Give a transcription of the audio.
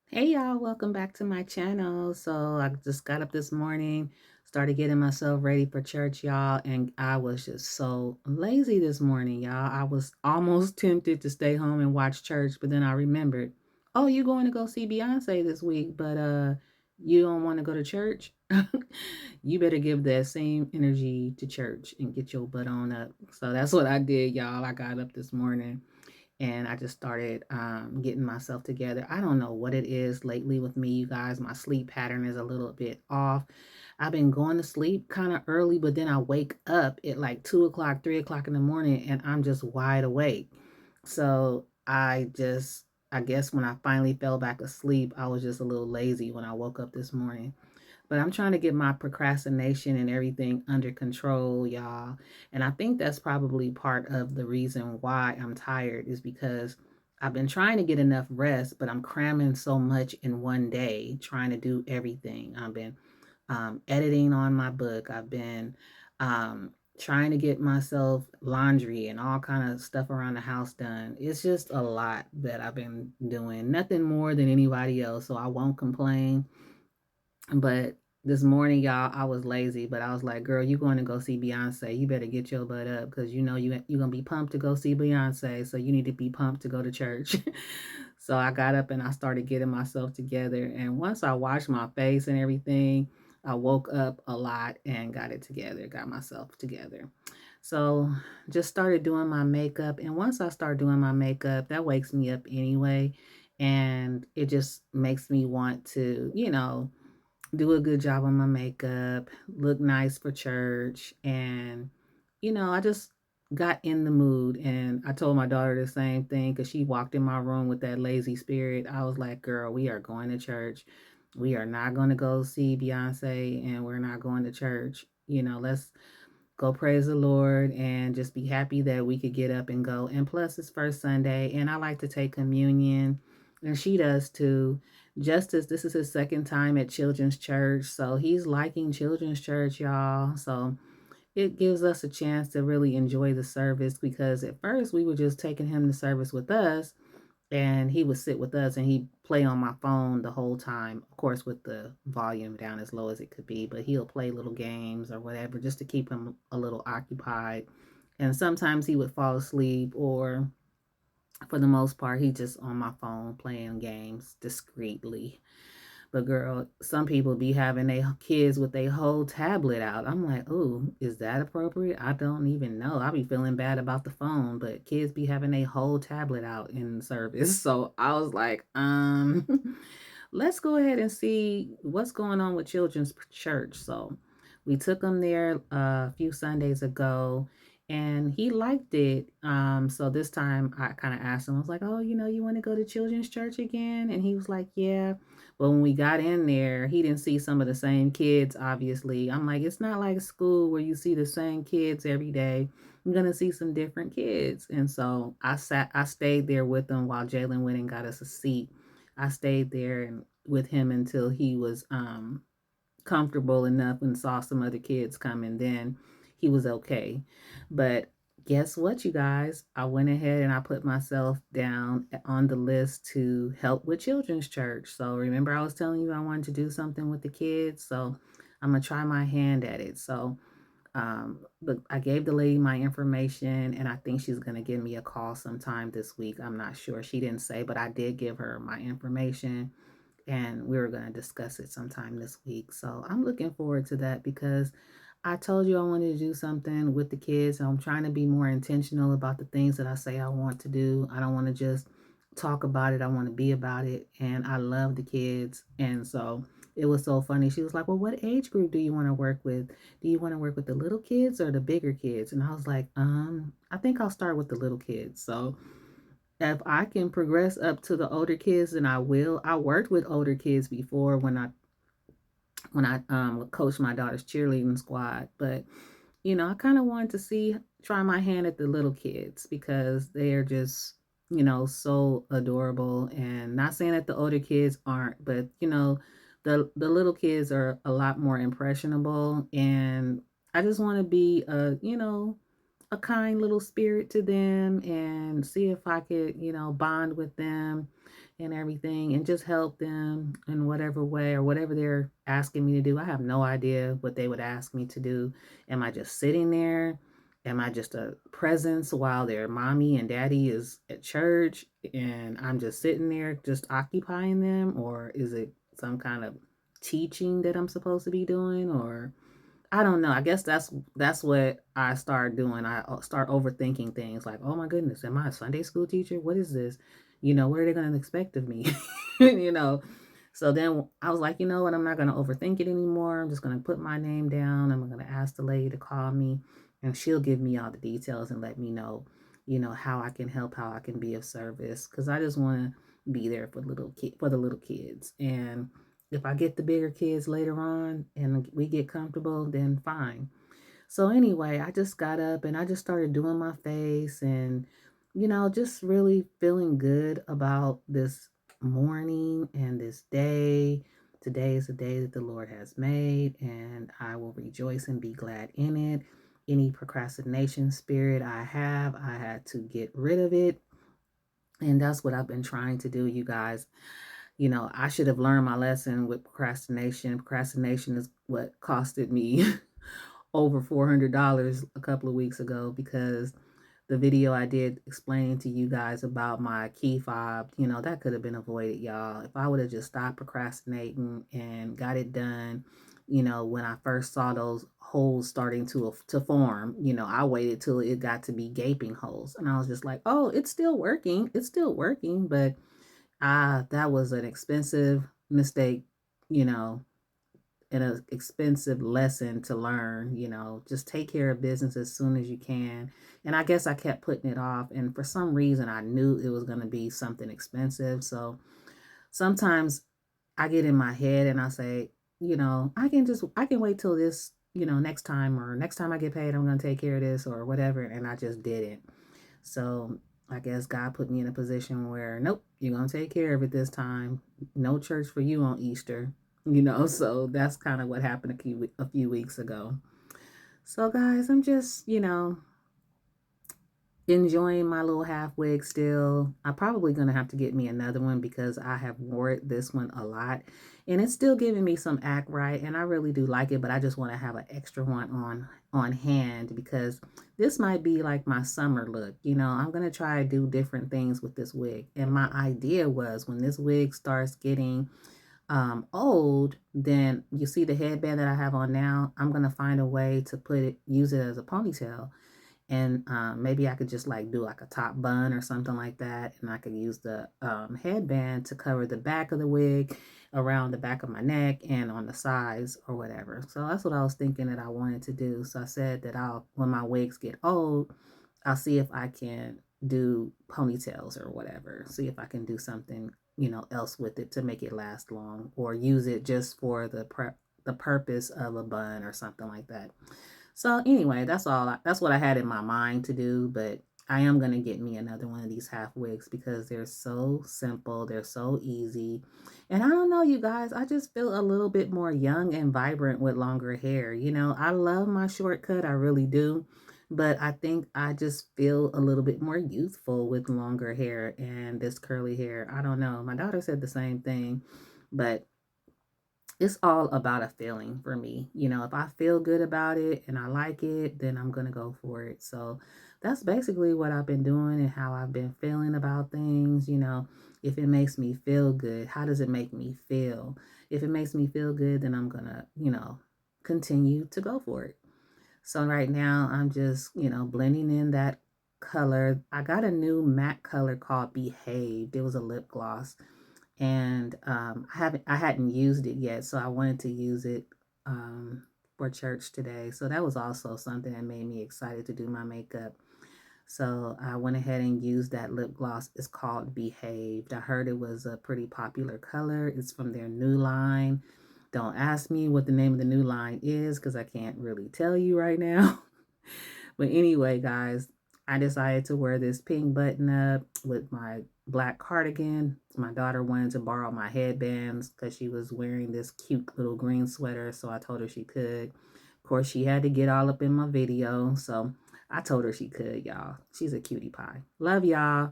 Hey y'all, welcome back to my channel. So I just got up this morning, started getting myself ready for church, y'all, and I was just so lazy this morning, y'all. I was almost tempted to stay home and watch church, but then I remembered, oh, you're going to go see Beyonce this week, but you don't want to go to church? You better give that same energy to church and get your butt on up. So that's what I did, y'all. I got up this morning and I just started getting myself together. I don't know what it is lately with me, you guys. My sleep pattern is a little bit off. I've been going to sleep kind of early, but then I wake up at like 2 o'clock, 3 o'clock in the morning, and I'm just wide awake. So I guess when I finally fell back asleep, I was just a little lazy when I woke up this morning. But I'm trying to get my procrastination and everything under control, y'all. And I think that's probably part of the reason why I'm tired is because I've been trying to get enough rest, but I'm cramming so much in one day, trying to do everything. I've been editing on my book. I've been trying to get myself laundry and all kind of stuff around the house done. It's just a lot that I've been doing. Nothing more than anybody else, so I won't complain. But this morning, y'all, I was lazy, but I was like, girl, you going to go see Beyonce. You better get your butt up because you know you're going to be pumped to go see Beyonce. So you need to be pumped to go to church. So I got up and I started getting myself together. And once I washed my face and everything, I woke up a lot and got it together, got myself together. So just started doing my makeup. And once I start doing my makeup, that wakes me up anyway. And it just makes me want to, do a good job on my makeup, look nice for church. And, I just got in the mood. And I told my daughter the same thing because she walked in my room with that lazy spirit. I was like, girl, we are going to church. We are not going to go see Beyonce and we're not going to church. Let's go praise the Lord and just be happy that we could get up and go. And plus, it's first Sunday, and I like to take communion, and she does too. Justice, this is his second time at Children's Church, so he's liking Children's Church, y'all. So it gives us a chance to really enjoy the service because at first we were just taking him to service with us, and he would sit with us and he'd play on my phone the whole time, of course with the volume down as low as it could be, but he'll play little games or whatever just to keep him a little occupied. And sometimes he would fall asleep, or for the most part he just on my phone playing games discreetly. But girl, some people be having their kids with their whole tablet out. I'm like, ooh, is that appropriate? I don't even know. I be feeling bad about the phone, but kids be having their whole tablet out in service. So I was like, let's go ahead and see what's going on with Children's Church. So we took him there a few Sundays ago and he liked it. So this time I kind of asked him, I was like, oh, you want to go to Children's Church again? And he was like, yeah. But when we got in there, he didn't see some of the same kids, obviously. I'm like, it's not like school where you see the same kids every day. I'm gonna see some different kids. And so I stayed there with them while Jalen went and got us a seat. I stayed there and with him until he was comfortable enough and saw some other kids come, and then he was okay. But guess what, you guys? I went ahead and I put myself down on the list to help with Children's Church. So remember, I was telling you I wanted to do something with the kids. So I'm going to try my hand at it. So, but I gave the lady my information and I think she's going to give me a call sometime this week. I'm not sure. She didn't say, but I did give her my information and we were going to discuss it sometime this week. So I'm looking forward to that because I told you I wanted to do something with the kids. I'm trying to be more intentional about the things that I say I want to do. I don't want to just talk about it. I want to be about it. And I love the kids. And so it was so funny. She was like, well, what age group do you want to work with? Do you want to work with the little kids or the bigger kids? And I was like, I think I'll start with the little kids. So if I can progress up to the older kids, then I will. I worked with older kids before when I coached my daughter's cheerleading squad, but I kind of wanted to try my hand at the little kids because they are just so adorable. And not saying that the older kids aren't, but the little kids are a lot more impressionable, and I just want to be a kind little spirit to them and see if I could, bond with them and everything, and just help them in whatever way or whatever they're asking me to do. I have no idea what they would ask me to do. Am I just sitting there? Am I just a presence while their mommy and daddy is at church and I'm just sitting there just occupying them? Or is it some kind of teaching that I'm supposed to be doing? Or I don't know. I guess that's what I start doing. I start overthinking things like, oh my goodness, am I a Sunday school teacher? What is this? What are they going to expect of me? you know. So then I was like, you know what? I'm not going to overthink it anymore. I'm just going to put my name down. I'm going to ask the lady to call me, and she'll give me all the details and let me know, how I can help, how I can be of service, because I just want to be there for the little kids. And if I get the bigger kids later on and we get comfortable, then fine. So anyway, I just got up and I just started doing my face and, just really feeling good about this morning and this day. Today is the day that the Lord has made, and I will rejoice and be glad in it. Any procrastination spirit I had to get rid of it. And that's what I've been trying to do, you guys. I should have learned my lesson with procrastination. Procrastination is what costed me over $400 a couple of weeks ago, because the video I did explaining to you guys about my key fob, that could have been avoided, y'all. If I would have just stopped procrastinating and got it done, when I first saw those holes starting to form, I waited till it got to be gaping holes. And I was just like, oh, it's still working. It's still working. But that was an expensive mistake, you know, and an expensive lesson to learn. Just take care of business as soon as you can. And I guess I kept putting it off. And for some reason, I knew it was going to be something expensive. So sometimes I get in my head and I say, I can wait till this, next time, or next time I get paid, I'm going to take care of this or whatever. And I just didn't. So I guess God put me in a position where, nope, you're going to take care of it this time. No church for you on Easter, so that's kind of what happened a few weeks ago. So, guys, I'm just, enjoying my little half wig still. I'm probably going to have to get me another one because I have wore this one a lot and it's still giving me some act right, and I really do like it, but I just want to have an extra one on hand because this might be like my summer look. I'm going to try to do different things with this wig. And my idea was, when this wig starts getting old, then you see the headband that I have on now, I'm going to find a way to use it as a ponytail. And maybe I could just like do like a top bun or something like that, and I could use the headband to cover the back of the wig, around the back of my neck and on the sides or whatever. So that's what I was thinking that I wanted to do. So I said that when my wigs get old, I'll see if I can do ponytails or whatever. See if I can do something, else with it to make it last long, or use it just for the purpose of a bun or something like that. So anyway, that's what I had in my mind to do, but I am going to get me another one of these half wigs because they're so simple, they're so easy. And I don't know, you guys, I just feel a little bit more young and vibrant with longer hair. I love my shortcut, I really do. But I think I just feel a little bit more youthful with longer hair and this curly hair. I don't know. My daughter said the same thing, but it's all about a feeling for me. If I feel good about it and I like it, then I'm going to go for it. So that's basically what I've been doing and how I've been feeling about things. If it makes me feel good, how does it make me feel? If it makes me feel good, then I'm going to, continue to go for it. So right now I'm just, blending in that color. I got a new matte color called Behaved. It was a lip gloss, and I hadn't used it yet, so I wanted to use it for church today. So that was also something that made me excited to do my makeup. So I went ahead and used that lip gloss. It's called Behaved. I heard it was a pretty popular color. It's from their new line. Don't ask me what the name of the new line is because I can't really tell you right now. But anyway, guys, I decided to wear this pink button up with my black cardigan. My daughter wanted to borrow my headbands because she was wearing this cute little green sweater, so I told her she could. Of course, she had to get all up in my video, so I told her she could, y'all. She's a cutie pie. Love y'all.